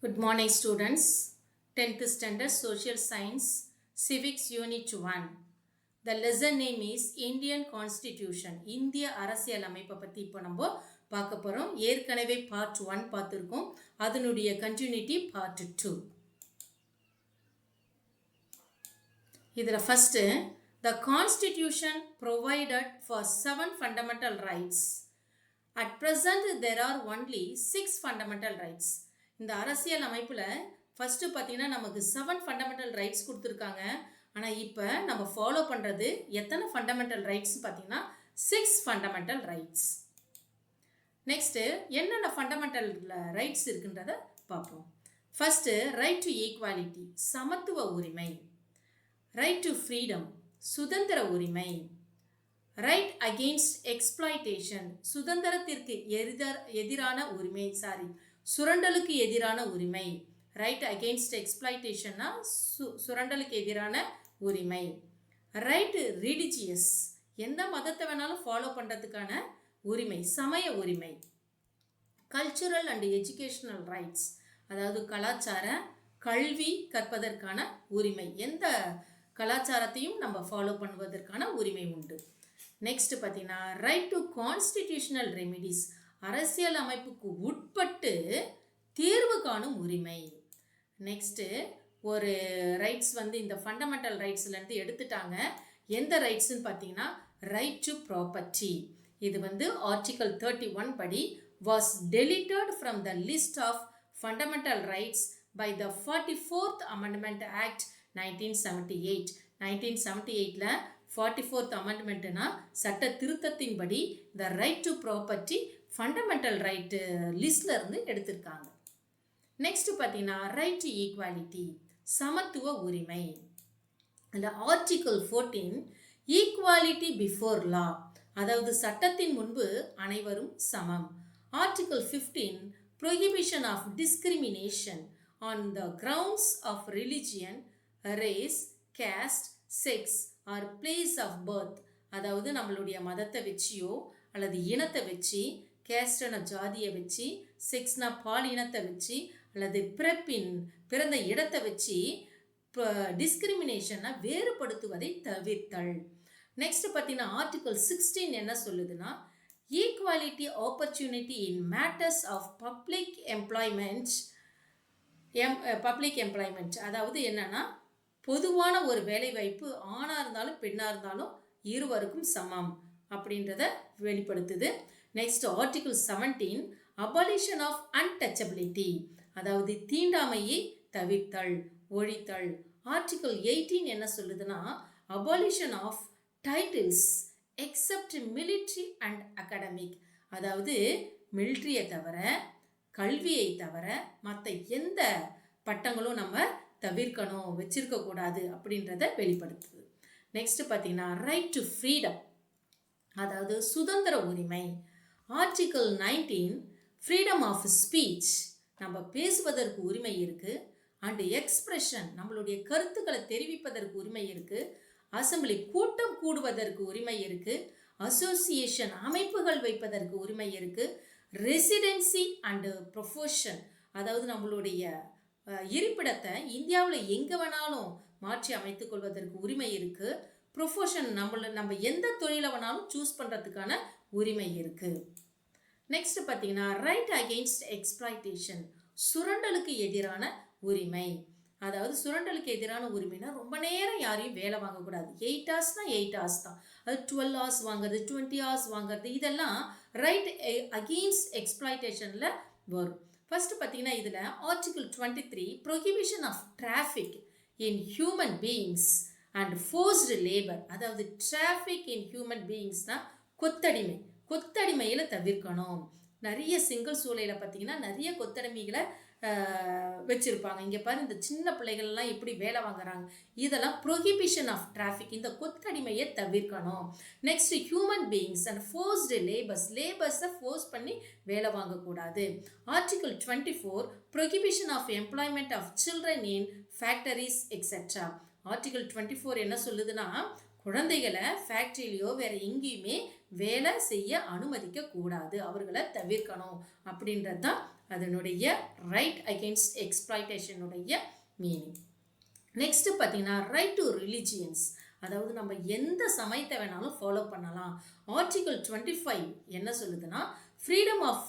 Good morning, students. 10th Standard Social Science, Civics Unit 1. The lesson name is Indian Constitution. இந்திய அரசியல் அமைப்பை பற்றி இப்போ நம்ம பார்க்க போகிறோம். ஏற்கனவே பார்ட் 1 பார்த்துருக்கோம். அதனுடைய கண்டினியூட்டி பார்ட் 2. இதில் first the Constitution provided for 7 fundamental rights. At present, there are only 6 fundamental rights. இந்த அரசியல் அமைப்பில் ஃபஸ்ட்டு பார்த்தீங்கன்னா நமக்கு 7 ஃபண்டமெண்டல் ரைட்ஸ் கொடுத்துருக்காங்க. ஆனால் இப்போ நம்ம ஃபாலோ பண்ணுறது எத்தனை ஃபண்டமெண்டல் ரைட்ஸ் பார்த்தீங்கன்னா 6 ஃபண்டமெண்டல் ரைட்ஸ். நெக்ஸ்ட்டு என்னென்ன ஃபண்டமெண்டல் ரைட்ஸ் இருக்குன்றதை பார்ப்போம். ஃபஸ்ட்டு ரைட் டு ஈக்வாலிட்டி, சமத்துவ உரிமை. ரைட் டு ஃப்ரீடம், சுதந்திர உரிமை. ரைட் அகெயின்ஸ்ட் எக்ஸ்ப்ளாய்டேஷன், சுதந்திரத்திற்கு எதிரான உரிமை. சுரண்டலுக்கு எதிரான உரிமை. ரைட் அகெயின்ஸ்ட் எக்ஸ்ப்ளாய்டேஷன்னா சுரண்டலுக்கு எதிரான உரிமை. ரைட் ரிலிஜியஸ், எந்த மதத்தை வேணாலும் ஃபாலோ பண்ணுறதுக்கான உரிமை, சமய உரிமை. கல்ச்சுரல் அண்ட் எஜுகேஷ்னல் ரைட்ஸ், அதாவது கலாச்சார கல்வி கற்பதற்கான உரிமை. எந்த கலாச்சாரத்தையும் நம்ம ஃபாலோ பண்ணுவதற்கான உரிமை உண்டு. நெக்ஸ்ட் பார்த்தீங்கன்னா ரைட் டு கான்ஸ்டிடியூஷனல் ரெமிடிஸ், அரசியல் அமைப்புக்கு உட்பட்டு தீர்வு காணும் உரிமை. நெக்ஸ்ட்டு ஒரு ரைட்ஸ் இந்த ஃபண்டமெண்டல் ரைட்ஸ்லேருந்து எடுத்துட்டாங்க. எந்த ரைட்ஸ்ன்னு பார்த்தீங்கன்னா ரைட் டு ப்ராப்பர்ட்டி. இது ஆர்டிகல் 31 படி was deleted from the list of fundamental rights by the 44th Amendment Act 1978. 1978ல 44th அமெண்ட்மெண்ட்னா சட்ட திருத்தத்தின்படி இந்த right to property fundamental right லிஸ்டில் இருந்து எடுத்திருக்காங்க. நெக்ஸ்ட் பார்த்தீங்கன்னா ரைட் டு ஈக்வாலிட்டி, சமத்துவ உரிமை. இந்த ஆர்டிகல் 14 ஈக்வாலிட்டி பிஃபோர் லா, அதாவது சட்டத்தின் முன்பு அனைவரும் சமம். Article 15 prohibition of discrimination on the grounds of religion, race, caste, sex or place of birth, அதாவது நம்மளுடைய மதத்தை வச்சியோ அல்லது இனத்தை வச்சு, கேஸ்ட்னா ஜாதியை வச்சு, செக்ஸ்னா பால் இனத்தை வச்சு, அல்லது பிறந்த இடத்தை வச்சு டிஸ்கிரிமினேஷனை வேறுபடுத்துவதை தவிர்த்தல். நெக்ஸ்ட் பார்த்தீங்கன்னா ஆர்டிகல் 16 என்ன சொல்லுதுன்னா equality opportunity in matters of public employment. அதாவது என்னன்னா பொதுவான ஒரு வேலைவாய்ப்பு ஆணாக இருந்தாலும் பெண்ணாக இருந்தாலும் இருவருக்கும் சமம் அப்படின்றத வெளிப்படுத்துது. Next article 17 abolition of untouchability, அதாவது தீண்டாமையை தவிர்த்தல், ஒழித்தல். ஆர்டிகல் 18 என்ன சொல்லுதுன்னா abolition of titles except military and academic, அதாவது மிலிட்ரியை தவிர கல்வியை தவிர மற்ற எந்த பட்டங்களும் நம்ம தவிர்க்கணும், வச்சிருக்கக்கூடாது அப்படின்றத வெளிப்படுத்துது. நெக்ஸ்ட் பார்த்தீங்கன்னா ரைட் டு ஃப்ரீடம், அதாவது சுதந்திர உரிமை. ஆர்டிகல் 19 ஃப்ரீடம் ஆஃப் ஸ்பீச், நம்ம பேசுவதற்கு உரிமை இருக்குது. அண்ட் எக்ஸ்பிரஷன், நம்மளுடைய கருத்துக்களை தெரிவிப்பதற்கு உரிமை இருக்குது. அசம்பிளி கூட்டம் கூடுவதற்கு உரிமை இருக்குது. அசோசியேஷன் அமைப்புகள் வைப்பதற்கு உரிமை இருக்குது. ரெசிடென்சி அண்டு ப்ரொஃபஷன், அதாவது நம்மளுடைய இருப்பிடத்தை இந்தியாவில் எங்கே வேணாலும் மாற்றி அமைத்து கொள்வதற்கு உரிமை இருக்குது. ப்ரொஃபஷன், நம்ம எந்த தொழிலை வேணாலும் சூஸ் பண்ணுறதுக்கான உரிமை இருக்குது. நெக்ஸ்ட் பார்த்தீங்கன்னா ரைட் அகெயின்ஸ்ட் எக்ஸ்ப்ளாய்டேஷன், சுரண்டலுக்கு எதிரான உரிமை. அதாவது சுரண்டலுக்கு எதிரான உரிமைனா ரொம்ப நேரம் யாரையும் வேலை வாங்கக்கூடாது. 8 ஹவர்ஸ்னால் 8 ஹவர்ஸ் தான். அது 12 ஹவர்ஸ் வாங்குறது, 20 ஹவர்ஸ் வாங்குறது, இதெல்லாம் ரைட் அகெயின்ஸ்ட் எக்ஸ்ப்ளாய்டேஷனில் வரும். ஃபர்ஸ்ட் பார்த்தீங்கன்னா இதில் article 23 prohibition of traffic in human beings and forced labour, அதாவது டிராஃபிக் இன் ஹியூமன் பீயிங்ஸ்னால் கொத்தடிமையில் தவிர்க்கணும். நிறைய சிங்கிள் சூளையில் பார்த்தீங்கன்னா நிறைய கொத்தடிமைகளை வச்சுருப்பாங்க. இங்கே பாரு, இந்த சின்ன பிள்ளைகள்லாம் எப்படி வேலை வாங்குறாங்க. இதெல்லாம் ப்ரொஹிபிஷன் ஆஃப் டிராஃபிக், இந்த கொத்தடிமையை தவிர்க்கணும். Next human beings and forced லேபர்ஸை ஃபோர்ஸ் பண்ணி வேலை வாங்கக்கூடாது. Article 24 prohibition of employment of children in factories etcetera. Article 24 என்ன சொல்லுதுன்னா குழந்தைகளை ஃபேக்ட்ரியிலையோ வேறு எங்கேயுமே வேலை செய்ய அனுமதிக்க கூடாது, அவர்களை தவிர்க்கணும் அப்படின்றது தான் அதனுடைய ரைட் அகெயின்ஸ்ட் எக்ஸ்ப்ளாய்டேஷனுடைய மீனிங். நெக்ஸ்ட் பார்த்தீங்கன்னா ரைட் டு ரிலிஜியன்ஸ், அதாவது நம்ம எந்த சமயத்தை வேணாலும் ஃபாலோ பண்ணலாம். ஆர்டிகல் 25 என்ன சொல்லுதுன்னா, freedom of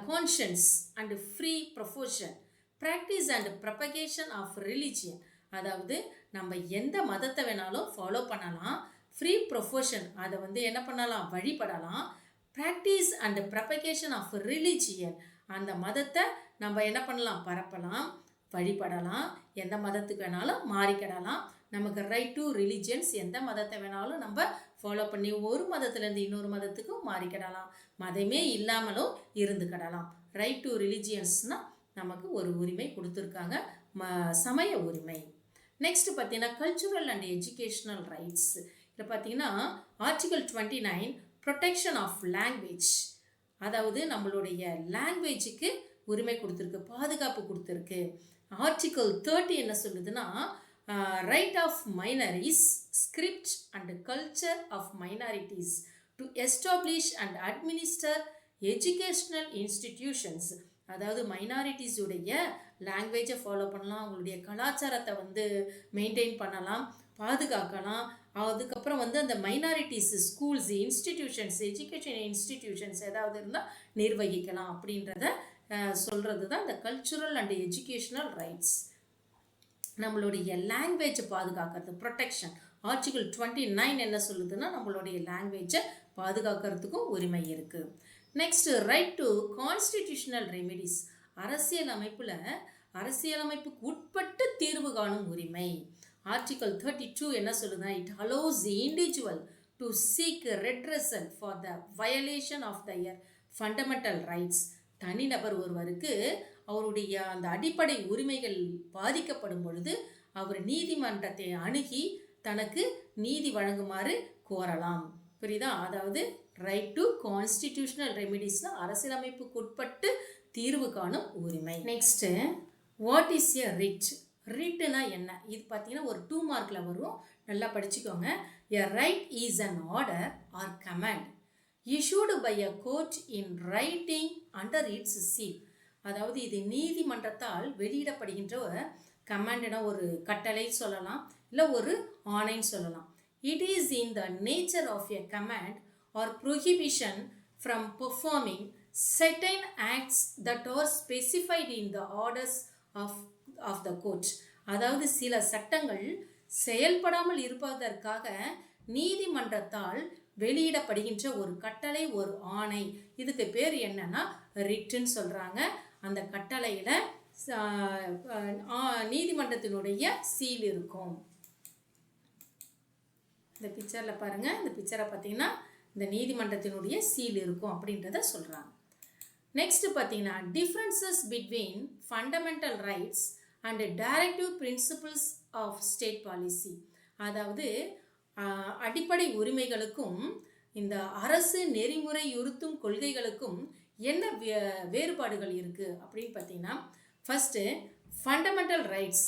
conscience and free profession practice and propagation of religion, அதாவது நம்ம எந்த மதத்தை வேணாலும் ஃபாலோ பண்ணலாம். ஃப்ரீ ப்ரொஃபஷன், அதை வந்து என்ன பண்ணலாம், வழிபடலாம். Practice and propagation of religion, அந்த மதத்தை நம்ம என்ன பண்ணலாம், பரப்பலாம், வழிபடலாம். எந்த மதத்துக்கு வேணாலும் மாறிக்கிடலாம். நமக்கு ரைட் டு ரிலிஜியன்ஸ், எந்த மதத்தை வேணாலும் நம்ம ஃபாலோ பண்ணி ஒரு மதத்துலேருந்து இன்னொரு மதத்துக்கும் மாறிக்கிடலாம். மதமே இல்லாமலும் இருந்துக்கிடலாம். ரைட் டு ரிலிஜியன்ஸ்னால் நமக்கு ஒரு உரிமை கொடுத்துருக்காங்க, சமய உரிமை. நெக்ஸ்ட் பார்த்தீங்கன்னா கல்ச்சுரல் அண்ட் எஜுகேஷ்னல் ரைட்ஸ். இதில் பார்த்தீங்கன்னா ஆர்டிகல் 29 ப்ரொடெக்ஷன் ஆஃப் லாங்குவேஜ், அதாவது நம்மளுடைய லாங்குவேஜுக்கு உரிமை கொடுத்துருக்கு, பாதுகாப்பு கொடுத்துருக்கு. ஆர்டிகல் 30 என்ன சொல்லுதுன்னா, right of minorities, script and culture of minorities to establish and administer educational institutions, அதாவது மைனாரிட்டிஸுடைய லாங்குவேஜை ஃபாலோ பண்ணலாம், அவங்களுடைய கலாச்சாரத்தை வந்து மெயின்டைன் பண்ணலாம், பாதுகாக்கலாம். அதுக்கப்புறம் வந்து அந்த minorities schools, institutions, education institutions ஏதாவது இருந்தால் நிர்வகிக்கலாம் அப்படின்றத சொல்கிறது தான் இந்த கல்ச்சுரல் அண்ட் எஜுகேஷ்னல் ரைட்ஸ். நம்மளுடைய லாங்குவேஜை பாதுகாக்கிறது, ப்ரொடெக்ஷன். ஆர்டிகல் 29 என்ன சொல்லுதுன்னா, நம்மளுடைய லாங்குவேஜை பாதுகாக்கிறதுக்கும் உரிமை இருக்குது. Next right to constitutional remedies, அரசியலமைப்புக்கு உட்பட்டு தீர்வு காணும் உரிமை. ஆர்டிகல் 32 என்ன சொல்லுதுன்னா, it allows the individual to seek redressal for the violation of their fundamental rights, தனிநபர் ஒருவருக்கு அவருடைய அந்த அடிப்படை உரிமைகள் பாதிக்கப்படும் பொழுது அவர் நீதிமன்றத்தை அணுகி தனக்கு நீதி வழங்குமாறு கோரலாம். புரியுதா? அதாவது ரைட் டு கான்ஸ்டிடியூஷனல் ரெமிடிஸ்னால் அரசியலமைப்புக்கு உட்பட்டு தீர்வு காணும் உரிமை. Next what is a writ? ரிட்னா என்ன? இது பார்த்தீங்கன்னா ஒரு 2 மார்க்கில் வரும், நல்லா படிச்சுக்கோங்க. A writ is an order or command issued by a court in writing under its seal, அதாவது இது நீதிமன்றத்தால் வெளியிடப்படுகின்ற கமாண்ட்னா ஒரு கட்டளை சொல்லலாம், இல்லை ஒரு ஆணைன்னு சொல்லலாம். It is in the nature of a command or prohibition from performing certain acts that are specified in the orders of the court, அதாவது சில சட்டங்கள் செயல்படாமல் இருப்பதற்காக நீதிமன்றத்தால் வெளியிடப்படுகின்ற ஒரு கட்டளை, ஒரு ஆணை, இதுக்கு பேர் என்னன்னா ரிட்டுன்னு சொல்கிறாங்க. அந்த கட்டளையில் நீதிமன்றத்தினுடைய சீல் இருக்கும். இந்த பிக்சரில் பாருங்கள், இந்த பிக்சரை பார்த்தீங்கன்னா இந்த நீதிமன்றத்தினுடைய சீல் இருக்கும் அப்படின்றத சொல்கிறாங்க. நெக்ஸ்ட் பார்த்தீங்கன்னா differences between fundamental rights and directive principles of state policy, அதாவது அடிப்படை உரிமைகளுக்கும் இந்த அரசு நெறிமுறையுறுத்தும் கொள்கைகளுக்கும் என்ன வேறுபாடுகள் இருக்குது அப்படின்னு பார்த்தீங்கன்னா, first fundamental rights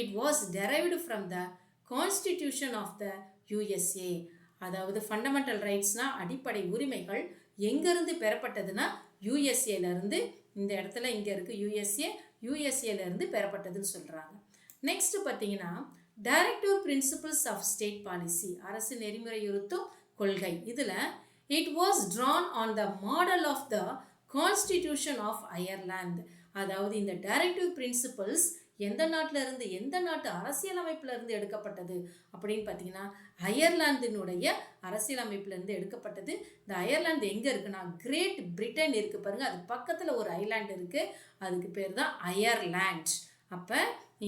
it was derived from the constitution of the USA, அதாவது ஃபண்டமெண்டல் ரைட்ஸ்னால் அடிப்படை உரிமைகள் எங்கேருந்து பெறப்பட்டதுன்னா யூஎஸ்ஏலேருந்து, இந்த இடத்துல இங்கே இருக்குது யூஎஸ்ஏலேருந்து பெறப்பட்டதுன்னு சொல்கிறாங்க. நெக்ஸ்ட்டு பார்த்தீங்கன்னா directive principles of state policy, அரசு நெறிமுறையுறுத்தும் கொள்கை, இதில் it was drawn on the model of the constitution of Ireland, அதாவது இந்த டைரக்டிவ் பிரின்சிபிள்ஸ் எந்த நாட்டில் இருந்து, எந்த நாட்டு அரசியலமைப்பிலிருந்து எடுக்கப்பட்டது அப்படின்னு பார்த்தீங்கன்னா அயர்லாந்தினுடைய அரசியலமைப்பிலிருந்து எடுக்கப்பட்டது. இந்த அயர்லாந்து எங்கே இருக்குன்னா கிரேட் பிரிட்டன் இருக்குது பாருங்கள், அது பக்கத்தில் ஒரு ஐலாண்டு இருக்குது, அதுக்கு பேர் தான் அயர்லாண்ட். அப்போ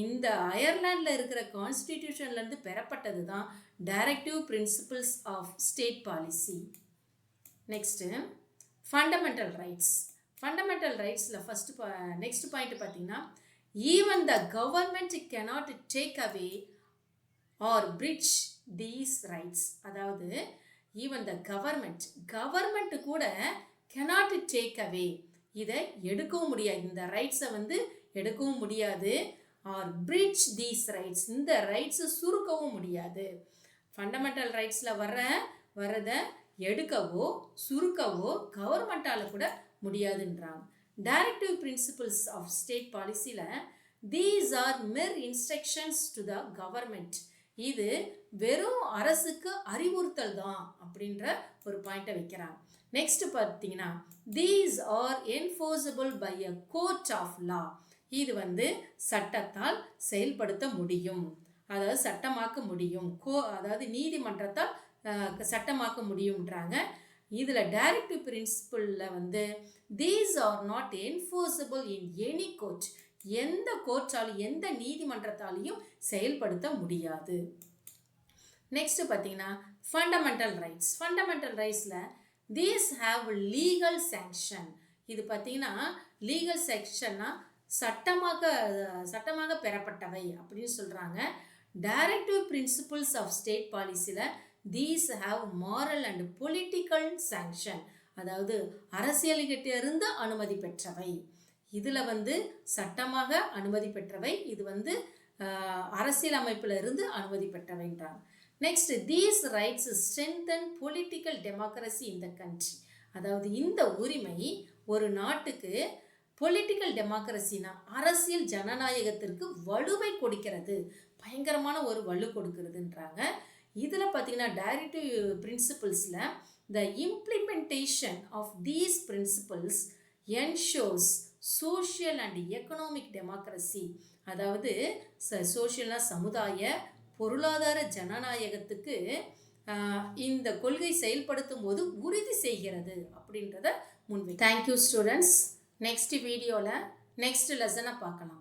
இந்த அயர்லாண்டில் இருக்கிற கான்ஸ்டிடியூஷன்லேருந்து பெறப்பட்டது தான் directive principles of state policy. Next fundamental rights. Fundamental ரைட்ஸில் நெக்ஸ்ட் பாயிண்ட் பார்த்தீங்கன்னா, even the government cannot take away or bridge these rights, அதாவது ஈவன் த கவர்மெண்ட் கூட cannot take away, இதை எடுக்கவும் முடியாது, இந்த ரைட்ஸை வந்து எடுக்கவும் முடியாது. ஆர் பிரிட்ஜ் தீஸ் ரைட்ஸ், இந்த ரைட்ஸை சுருக்கவும் முடியாது. ஃபண்டமெண்டல் ரைட்ஸில் வரதை எடுக்கவோ சுருக்கவோ கவர்மெண்ட்டால் கூட முடியாதுன்றாங்க. டைரக்டிவ் பிரின்சிபல்ஸ் ஆஃப் ஸ்டேட் பாலிசியில் these are mere instructions to the government. இது வெறும் அரசுக்கு அறிவுறுத்தல் தான் அப்படின்ற ஒரு பாயிண்ட்டை வைக்கிறாங்க. நெக்ஸ்ட் பார்த்தீங்கன்னா these are enforceable by a court of law. இது சட்டத்தால் செயல்படுத்த முடியும், அதாவது சட்டமாக்க முடியும். அதாவது நீதிமன்றத்தால் சட்டமாக்க முடியும்ன்றாங்க. இதில் டைரக்டிவ் பிரின்சிபலில் these are not enforceable in any court. எந்த கோர்ட்டாலும் எந்த நீதிமன்றத்தாலையும் செயல்படுத்த முடியாது. நெக்ஸ்ட் பார்த்தீங்கன்னா ஃபண்டமெண்டல் ரைட்ஸ். ஃபண்டமெண்டல் ரைட்ஸில் தீஸ் ஹாவ் லீகல் சேங்ஷன். இது பார்த்தீங்கன்னா லீகல் செக்ஷன்னா சட்டமாக பெறப்பட்டவை அப்படின்னு சொல்கிறாங்க. டைரக்டிவ் பிரின்சிபல்ஸ் ஆஃப் ஸ்டேட் பாலிசியில் these have moral and political sanction, அதாவது அரசியல்கிட்ட இருந்து அனுமதி பெற்றவை. இதில் சட்டமாக அனுமதி பெற்றவை, இது அரசியல் அமைப்பில் இருந்து அனுமதி பெற்றவைன்றாங்க. Next these rights strengthen political democracy in the country. அதாவது இந்த உரிமை ஒரு நாட்டுக்கு பொலிட்டிக்கல் டெமோக்ரஸினா அரசியல் ஜனநாயகத்திற்கு வலுவை கொடுக்கிறது, பயங்கரமான ஒரு வலு கொடுக்கிறதுன்றாங்க. இதில் பார்த்தீங்கன்னா டைரக்டிவ் பிரின்சிபல்ஸில் the implementation of these principles ensures social and economic democracy. அதாவது சோஷியல்னா சமுதாய பொருளாதார ஜனநாயகத்துக்கு இந்த கொள்கை செயல்படுத்தும் போது உறுதி செய்கிறது அப்படின்றத முன்வை. Thank you students. நெக்ஸ்ட் வீடியோவில் நெக்ஸ்ட் லெசனை பார்க்கலாம்.